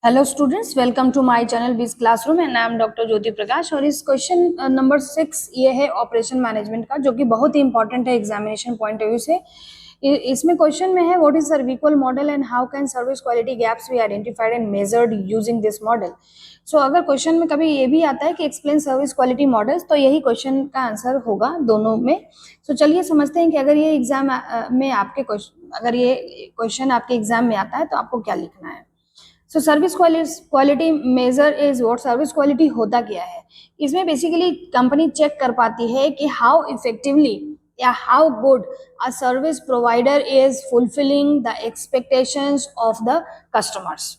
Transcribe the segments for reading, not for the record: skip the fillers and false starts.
Hello students, welcome to my channel बीस classroom and I am doctor Jyoti Prakash. और इस question number 6 ये है ऑपरेशन मैनेजमेंट का, जो कि बहुत ही इंपॉर्टेंट है एग्जामिनेशन पॉइंट ऑफ व्यू से। इसमें क्वेश्चन में है what is SERVQUAL model and how can service quality gaps be identified and measured using this model. So अगर क्वेश्चन में कभी ये भी आता है कि एक्सप्लेन सर्विस क्वालिटी मॉडल्स, तो यही क्वेश्चन का आंसर होगा दोनों में। सो चलिए समझते हैं कि अगर ये एग्जाम में आपके अगर ये क्वेश्चन आपके एग्जाम में आता है तो आपको क्या लिखना है। So service quality measure is what. Service quality होता क्या है? इसमें बेसिकली कंपनी चेक कर पाती है कि हाउ इफेक्टिवली या how good a service provider is fulfilling the expectations of the customers.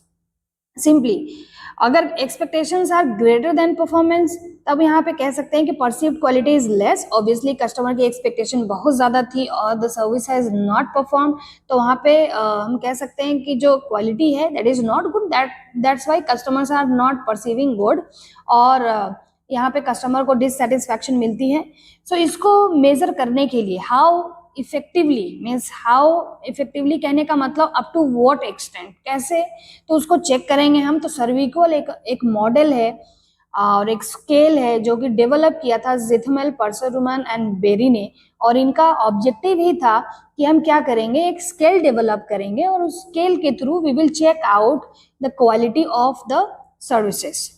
Simply अगर expectations are greater than performance, तब यहाँ पे कह सकते हैं कि perceived quality is less. Obviously customer की एक्सपेक्टेशन बहुत ज्यादा थी और the service has not perform, तो वहाँ पे हम कह सकते हैं कि जो क्वालिटी है that is not good, that's why customers are not perceiving good, और यहाँ पे कस्टमर को डिससेटिस्फैक्शन मिलती है। सो इसको मेजर करने के लिए how effectively means how effectively कहने का मतलब अप टू व्हाट एक्सटेंट, कैसे, तो उसको चेक करेंगे हम। तो सर्विक्वल एक मॉडल है और एक स्केल है जो कि डेवलप किया था जिथमेल, परसरुमन एंड बेरी ने, और इनका ऑब्जेक्टिव ही था कि हम क्या करेंगे, एक स्केल डेवलप करेंगे और उस स्केल के through we will check out the quality of the services.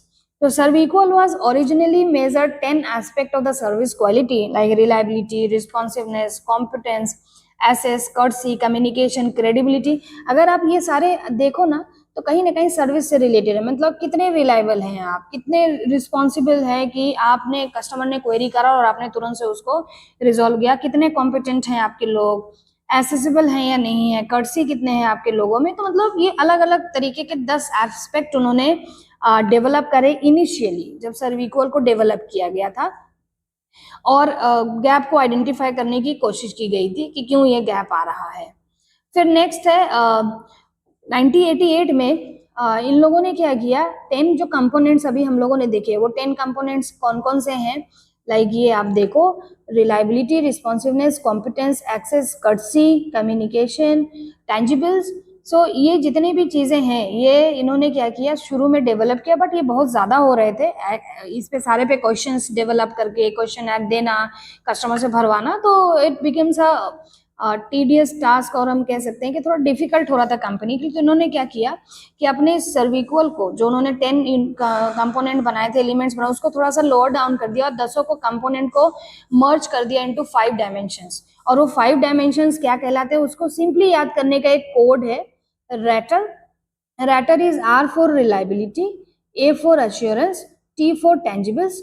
So SERVQUAL was originally measured 10 aspects of the service quality like reliability, responsiveness, competence, access, courtesy, communication, credibility। अगर आप ये सारे देखो ना तो कहीं ना कहीं सर्विस से रिलेटेड है। मतलब कितने रिलायबल हैं आप, कितने रिस्पॉन्सिबल है कि आपने कस्टमर ने क्वेरी करा और आपने तुरंत से उसको रिजॉल्व किया, कितने कॉम्पिटेंट हैं आपके लोग, एसेसिबल हैं या नहीं है, कर्टसी कितने हैं आपके लोगों में। तो मतलब ये अलग अलग तरीके के 10 एस्पेक्ट उन्होंने डेवलप करे इनिशियली जब सर्विक्वल को डेवलप किया गया था, और गैप को आइडेंटिफाई करने की कोशिश की गई थी कि क्यों ये गैप आ रहा है। फिर नेक्स्ट है 1988 में इन लोगों ने क्या किया, 10 जो कंपोनेंट्स अभी हम लोगों ने देखे वो 10 कंपोनेंट्स कौन कौन से हैं, लाइक ये आप देखो, reliability, responsiveness, competence, access, courtesy, communication, tangibles. So ये जितनी भी चीजें हैं ये इन्होंने क्या किया, शुरू में डेवलप किया, बट ये बहुत ज्यादा हो रहे थे। इस पे सारे पे क्वेश्चंस डेवलप करके क्वेश्चन ऐड देना, कस्टमर से भरवाना, तो it becomes a tedious task, और हम कह सकते हैं कि थोड़ा डिफिकल्ट हो रहा था कंपनी के लिए। तो इन्होंने क्या किया कि अपने सर्विक्वल को, जो उन्होंने 10 कंपोनेंट बनाए थे, एलिमेंट्स बनाए, उसको थोड़ा सा लोअर डाउन कर दिया और 10 को कंपोनेंट को मर्ज कर दिया इनटू 5 डायमेंशंस। और वो 5 डायमेंशंस क्या कहलाते हैं, उसको सिंपली याद करने का एक कोड है, rater. Rater is R for reliability, A for assurance, T for tangibles,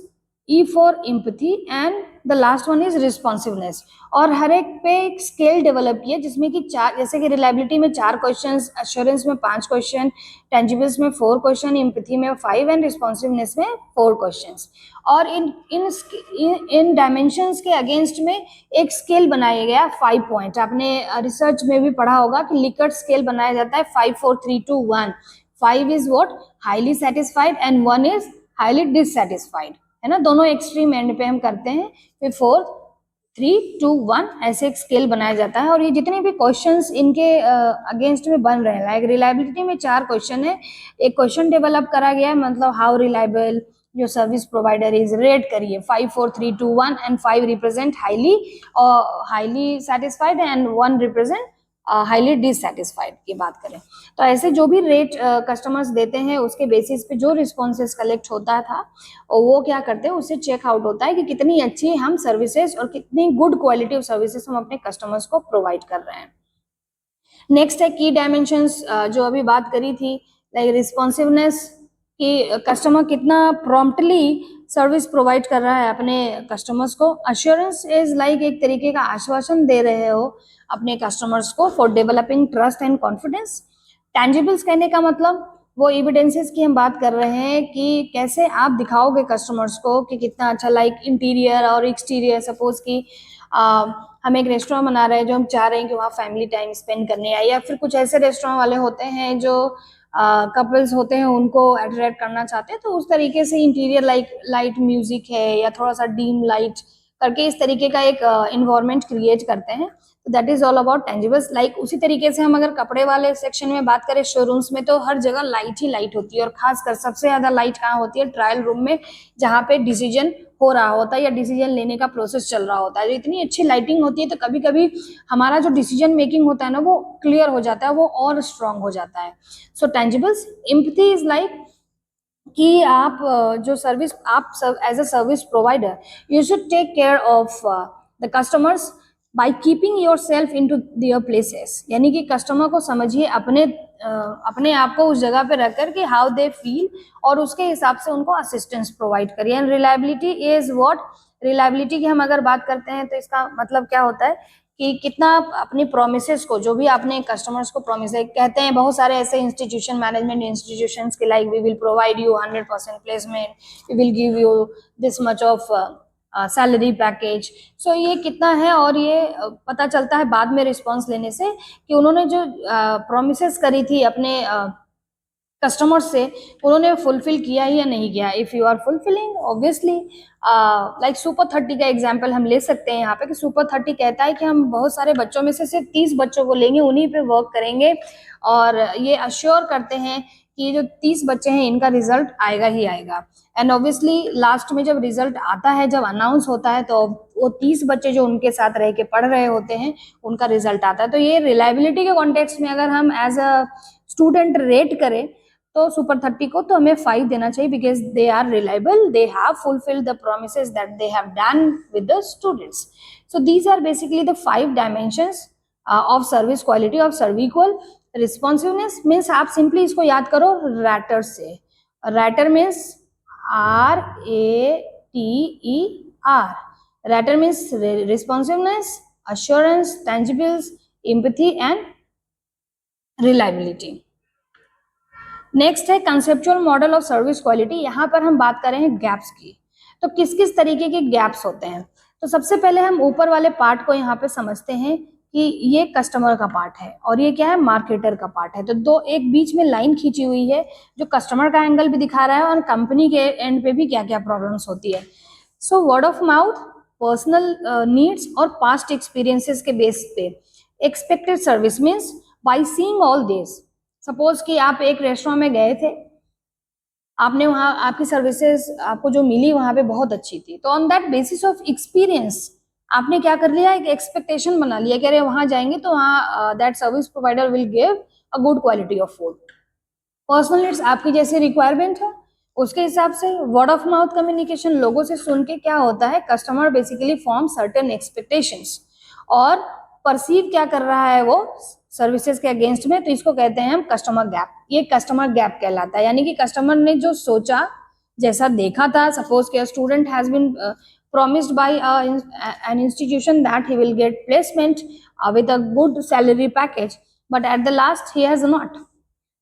E for empathy and the last one is responsiveness. और हर एक पे एक स्केल डेवलप किया जिसमें कि 4, जैसे कि रिलायबिलिटी में 4 क्वेश्चन, अश्योरेंस में 5 क्वेश्चन, टेंजिबल्स में 4 क्वेश्चन, एम्पैथी में 5 एंड रिस्पॉन्सिवनेस में 4 क्वेश्चन। और इन डायमेंशंस के अगेंस्ट में एक स्केल बनाया गया 5 पॉइंट। आपने रिसर्च में भी पढ़ा होगा कि लिकर्ट स्केल बनाया जाता है 5 4 3 2 1। 5 is what, highly satisfied, and 1 is highly dissatisfied, है ना, दोनों एक्सट्रीम एंड पे हम करते हैं। फिर 4 3 2 1 ऐसे एक स्केल बनाया जाता है। और ये जितने भी क्वेश्चंस इनके अगेंस्ट में बन रहे हैं, लाइक रिलायबिलिटी में 4 क्वेश्चन है, एक क्वेश्चन डेवलप करा गया है, मतलब हाउ रिलायबल जो सर्विस प्रोवाइडर इज, रेट करिए 5 4 3 2 1, and 5 represent highly satisfied and 1 represent highly dissatisfied की बात करें। तो ऐसे जो भी रेट कस्टमर्स देते हैं उसके बेसिस पे जो रिस्पॉन्सेस कलेक्ट होता था, और वो क्या करते हैं, उससे चेक आउट होता है कि कितनी अच्छी हम सर्विसेज और कितनी गुड क्वालिटी ऑफ सर्विसेज हम अपने कस्टमर्स को प्रोवाइड कर रहे हैं। नेक्स्ट है की डायमेंशंस, जो अभी बात करी थी, लाइक रिस्पॉन्सिवनेस कि कस्टमर कितना प्रॉम्प्टली सर्विस प्रोवाइड कर रहा है अपने कस्टमर्स को। अश्योरेंस इज लाइक एक तरीके का आश्वासन दे रहे हो अपने कस्टमर्स को for developing trust and confidence. Tangibles कहने का मतलब वो एविडेंसेस की हम बात कर रहे हैं कि कैसे आप दिखाओगे कस्टमर्स को कि कितना अच्छा, लाइक इंटीरियर और एक्सटीरियर। सपोज कि हम एक रेस्टोरेंट बना रहे हैं जो हम चाह रहे हैं कि वहाँ फैमिली टाइम स्पेंड करने आए, या फिर कुछ ऐसे रेस्टोरेंट वाले होते हैं जो कपल्स होते हैं उनको अट्रैक्ट करना चाहते हैं, तो उस तरीके से इंटीरियर लाइट म्यूजिक है या थोड़ा सा डीम लाइट करके इस तरीके का एक इन्वायरमेंट क्रिएट करते हैं तो that is all about tangibles. Like उसी तरीके से हम अगर कपड़े वाले सेक्शन में बात करें, शोरूम्स में तो हर जगह लाइट ही लाइट होती है, और खासकर सबसे ज्यादा लाइट कहाँ होती है? ट्रायल रूम में, जहाँ पे डिसीजन हो रहा होता है या डिसीजन लेने का प्रोसेस चल रहा होता है। जो इतनी अच्छी लाइटिंग होती है तो कभी कभी हमारा जो डिसीजन मेकिंग होता है ना, वो क्लियर हो जाता है, वो और स्ट्रांग हो जाता है। So tangibles, empathy is like कि आप जो सर्विस, आप as a service provider, you should take care of the customers by keeping yourself into their places. यानी कि कस्टमर को समझिए, अपने आप को उस जगह पे रख कर कि हाउ दे फील, और उसके हिसाब से उनको असिस्टेंस प्रोवाइड करिए। And reliability is what? Reliability की हम अगर बात करते हैं तो इसका मतलब क्या होता है कि कितना आप अपनी प्रोमिसेस को, जो भी आपने कस्टमर्स को प्रोमिस है, कहते हैं बहुत सारे ऐसे इंस्टीट्यूशन, मैनेजमेंट इंस्टीट्यूशंस के, like we will provide you 100% placement, we will give you this much of salary package. So ये कितना है, और ये पता चलता है बाद में रिस्पॉन्स लेने से कि उन्होंने जो प्रोमिसेस करी थी अपने कस्टमर्स से, उन्होंने फुलफिल किया ही या नहीं किया। If you are fulfilling, obviously like super 30 का एग्जांपल हम ले सकते हैं यहाँ पे, कि सुपर 30 कहता है कि हम बहुत सारे बच्चों में से सिर्फ 30 बच्चों को लेंगे, उन्हीं पे वर्क करेंगे, और ये अश्योर करते हैं कि ये जो 30 बच्चे हैं इनका रिजल्ट आएगा ही आएगा। एंड ऑब्वियसली लास्ट में जब रिजल्ट आता है, जब अनाउंस होता है, तो वो 30 बच्चे जो उनके साथ रह के पढ़ रहे होते हैं, उनका रिजल्ट आता है। तो ये रिलायबिलिटी के कॉन्टेक्स्ट में अगर हम एज अ स्टूडेंट रेट करें तो सुपर 30 को तो हमें 5 देना चाहिए, because they are reliable, they have fulfilled the promises that they have done with the students. So these are basically the 5 dimensions of service quality of SERVQUAL. Responsiveness means, आप सिंपली इसको याद करो रैटर से। Rater means RATER। Rater means responsiveness, assurance, tangibles, empathy and reliability। Next है conceptual model of service quality. यहाँ पर हम बात कर रहे हैं गैप्स की। तो किस किस तरीके के गैप्स होते हैं? तो सबसे पहले हम ऊपर वाले पार्ट को यहाँ पे समझते हैं कि ये कस्टमर का पार्ट है और ये क्या है? मार्केटर का पार्ट है। तो दो एक बीच में लाइन खींची हुई है जो कस्टमर का एंगल भी दिखा रहा है और कंपनी के एंड पे भी क्या क्या प्रॉब्लम्स होती है। So word of mouth, personal needs और पास्ट एक्सपीरियंसेस के बेस पे expected service means by seeing all this. Suppose कि आप एक रेस्टोरेंट में गए थे, आपने वहाँ आपकी सर्विसेज आपको जो मिली वहाँ पे बहुत अच्छी थी, तो on that basis of experience आपने क्या कर लिया? एक एक्सपेक्टेशन बना लिया कि अरे वहाँ जाएंगे तो वहाँ that service provider will give a good quality of food. Personal needs आपकी जैसे रिक्वायरमेंट है उसके हिसाब से। वर्ड ऑफ माउथ कम्युनिकेशन, लोगों से सुन के क्या होता है, customer basically form certain expectations और परसीव क्या कर रहा है वो सर्विसेज के अगेंस्ट में, तो इसको कहते हैं हम कस्टमर गैप। ये कस्टमर गैप कहलाता है, यानी कि कस्टमर ने जो सोचा, जैसा देखा था, सपोज कि student has been promised by an institution that he will get placement with a good salary package, but at the last he has not।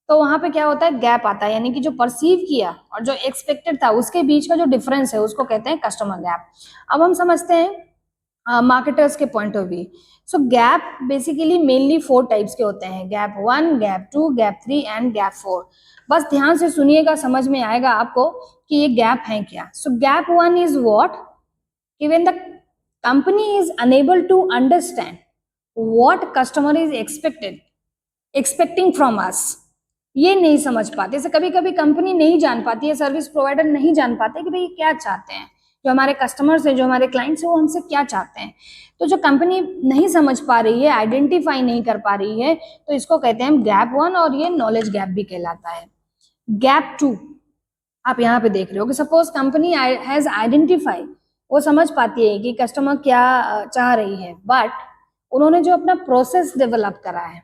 तो वहां पे क्या होता है? गैप आता है, यानी कि जो परसीव किया और जो एक्सपेक्टेड था उसके बीच का जो डिफरेंस है उसको कहते हैं कस्टमर गैप। अब हम समझते हैं मार्केटर्स के point of view. So gap basically mainly 4 types के होते हैं, gap 1, gap 2, gap 3 and gap 4। बस ध्यान से सुनिएगा, समझ में आएगा आपको कि ये गैप है क्या। So gap 1 is what? When the company is unable to understand what customer is expecting from us, ये नहीं समझ पाते। जैसे कभी कभी कंपनी नहीं जान पाती है, सर्विस प्रोवाइडर नहीं जान पाते कि भाई क्या चाहते हैं, जो हमारे कस्टमर्स हैं, जो हमारे क्लाइंट्स हैं, वो हमसे क्या चाहते हैं। तो जो कंपनी नहीं समझ पा रही है, आइडेंटिफाई नहीं कर पा रही है, तो इसको कहते हैं गैप 1 और ये नॉलेज गैप भी कहलाता है। गैप 2 आप यहाँ पे देख रहे हो कि सपोज कंपनी हैज आइडेंटिफाई, वो समझ पाती है कि कस्टमर क्या चाह रही है, बट उन्होंने जो अपना प्रोसेस डेवलप करा है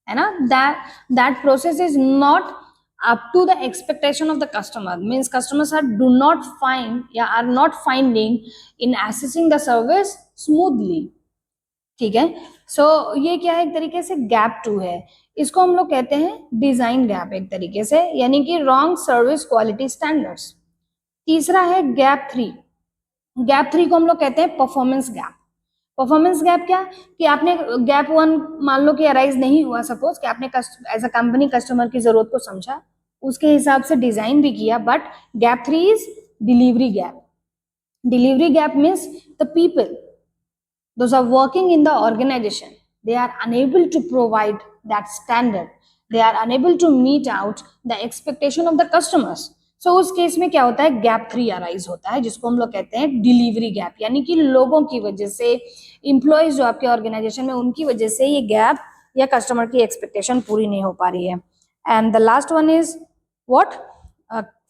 ना, that process is not up to the expectation of the customer. Means customers are do not find या are not finding in accessing the service smoothly. ठीक है, सो ये क्या है? एक तरीके से गैप 2 है। इसको हम लोग कहते हैं डिजाइन गैप एक तरीके से, यानी कि रॉन्ग सर्विस क्वालिटी स्टैंडर्ड्स। तीसरा है गैप 3। गैप 3 को हम लोग कहते हैं परफॉर्मेंस गैप। परफॉर्मेंस गैप क्या? कि आपने गैप 1 मान लो कि अराइज नहीं हुआ, सपोज कि आपने एज अ कंपनी कस्टमर की जरूरत को समझा, उसके हिसाब से डिजाइन भी किया, but gap 3 is delivery gap. Delivery gap means the those are working in the organization, they are unable to provide that standard, they are unable to meet out the expectation of the customers. So उस case में क्या होता है, gap 3 arise होता है, जिसको हम लोग कहते हैं डिलीवरी गैप, यानी कि लोगों की वजह से, इंप्लॉयज जो आपके ऑर्गेनाइजेशन में उनकी वजह से ये गैप या कस्टमर की एक्सपेक्टेशन पूरी नहीं हो पा रही है. And the last one is what,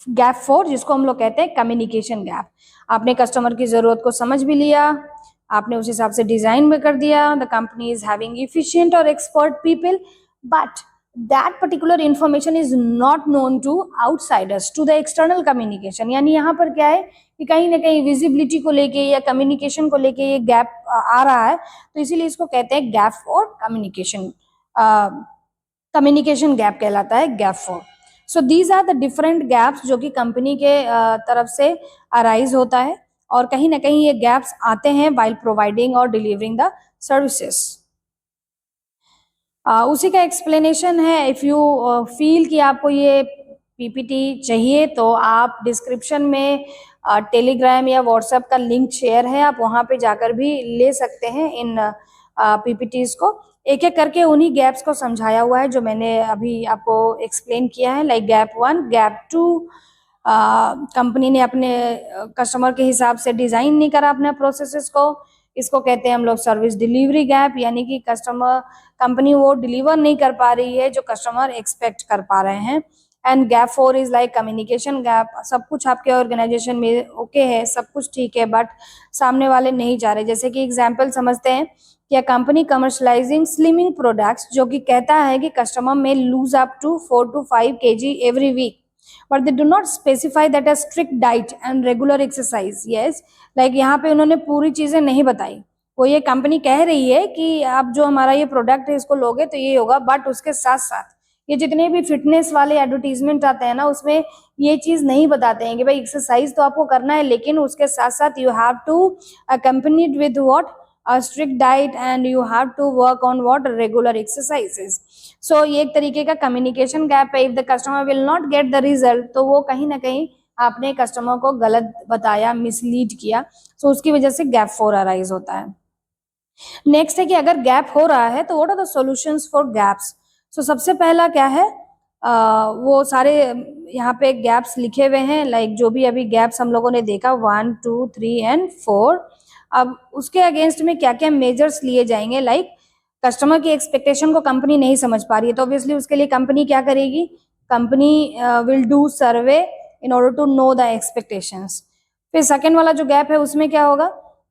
gap 4, जिसको हम लोग कहते हैं कम्युनिकेशन गैप. आपने कस्टमर की जरूरत को समझ भी लिया, आपने उस हिसाब से डिजाइन भी कर दिया, the company is having efficient और expert people, but that particular information is not known to outsiders, to the external communication. यानी यहाँ पर क्या है कि कहीं ना कहीं विजिबिलिटी को लेके या कम्युनिकेशन को लेके ये गैप आ रहा है, तो इसीलिए इसको कहते हैं गैप और कम्युनिकेशन, कम्युनिकेशन गैप कहलाता है gap 4. So these are the different gaps जो कि कंपनी के तरफ से अराइज होता है, और कहीं ना कहीं ये गैप्स आते हैं वाइल प्रोवाइडिंग और डिलीवरिंग द सर्विसेज. उसी का एक्सप्लेनेशन है. इफ यू फील कि आपको ये पीपीटी चाहिए तो आप डिस्क्रिप्शन में टेलीग्राम या व्हाट्सएप का लिंक शेयर है, आप वहां पे जाकर भी ले सकते हैं इन पीपीटीज को. एक एक करके उन्हीं गैप्स को समझाया हुआ है जो मैंने अभी आपको एक्सप्लेन किया है. लाइक गैप 1, गैप 2, कंपनी ने अपने कस्टमर के हिसाब से डिजाइन नहीं करा अपने प्रोसेसेस को, इसको कहते हैं हम लोग सर्विस डिलीवरी गैप, यानी कि कस्टमर कंपनी वो डिलीवर नहीं कर पा रही है जो कस्टमर एक्सपेक्ट कर पा रहे हैं. And gap 4 is like communication gap, सब कुछ आपके ऑर्गेनाइजेशन में ओके है, सब कुछ ठीक है, बट सामने वाले नहीं जा रहे. जैसे कि एग्जाम्पल समझते हैं कि कंपनी कमर्शलाइजिंग स्लिमिंग प्रोडक्ट्स, जो कि कहता है कि कस्टमर में lose up to 4 to 5 kg every week, but they do not specify that a strict diet and regular exercise. Yes, like यहाँ पे उन्होंने पूरी चीजें नहीं बताई. वो ये कंपनी कह रही है कि आप जो हमारा ये प्रोडक्ट है इसको लोगे तो ये होगा, बट उसके साथ साथ ये जितने भी फिटनेस वाले एडवर्टीजमेंट आते हैं ना, उसमें ये चीज नहीं बताते हैं कि भाई एक्सरसाइज तो आपको करना है, लेकिन उसके साथ साथ you have to accompanied with what, a strict diet, and you have to work on what, regular exercises. So ये एक तरीके का कम्युनिकेशन गैप है. If the customer will not get the result, तो वो कहीं ना कहीं आपने कस्टमर को गलत बताया, मिसलीड किया, so उसकी वजह से गैप 4 अराइज होता है. नेक्स्ट है कि अगर गैप हो रहा है तो what are the solutions for gaps. So सबसे पहला क्या है, वो सारे यहाँ पे गैप्स लिखे हुए हैं, लाइक जो भी अभी गैप्स हम लोगों ने देखा 1, 2, 3 एंड 4. अब उसके अगेंस्ट में क्या क्या मेजर्स लिए जाएंगे. लाइक कस्टमर की एक्सपेक्टेशन को कंपनी नहीं समझ पा रही है, तो ऑब्वियसली उसके लिए कंपनी क्या करेगी, company will do survey in order to know the expectations. फिर सेकेंड वाला जो गैप है उसमें क्या होगा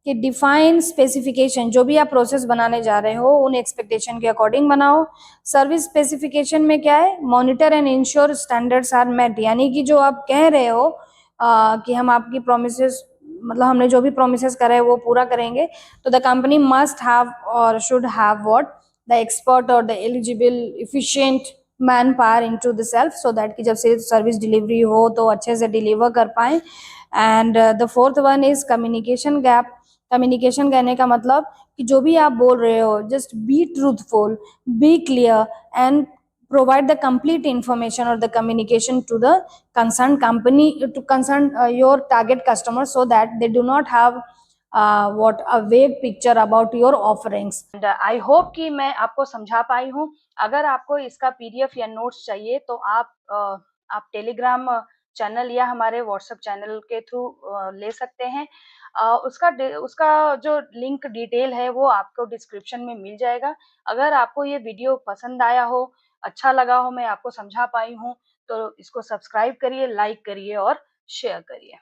कि डिफाइन स्पेसिफिकेशन, जो भी आप प्रोसेस बनाने जा रहे हो उन एक्सपेक्टेशन के अकॉर्डिंग बनाओ. सर्विस स्पेसिफिकेशन में क्या है, monitor and ensure standards are met, यानी कि जो आप कह रहे हो कि हम आपकी प्रोमिसेस, मतलब हमने जो भी प्रोमिसेस करे है वो पूरा करेंगे, तो द कंपनी मस्ट हैव और should have what, the expert और the eligible efficient manpower into the self, so that कि जब से सर्विस डिलीवरी हो तो अच्छे से डिलीवर कर पाए. And the fourth one is communication gap. Communication कहने का मतलब कि जो भी आप बोल रहे हो, just be truthful, be clear and provide the complete information or the communication to the concerned company, to concern your target customers, so that they do not have what a vague picture about your offerings. And I hope कि मैं आपको समझा पाई हूँ. अगर आपको इसका PDF या notes चाहिए तो आप टेलीग्राम चैनल या हमारे व्हाट्सएप चैनल के थ्रू ले सकते हैं. उसका जो लिंक डिटेल है वो आपको डिस्क्रिप्शन में मिल जाएगा. अगर आपको ये वीडियो पसंद आया हो, अच्छा लगा हो, मैं आपको समझा पाई हूँ, तो इसको सब्सक्राइब करिए, लाइक करिए और शेयर करिए.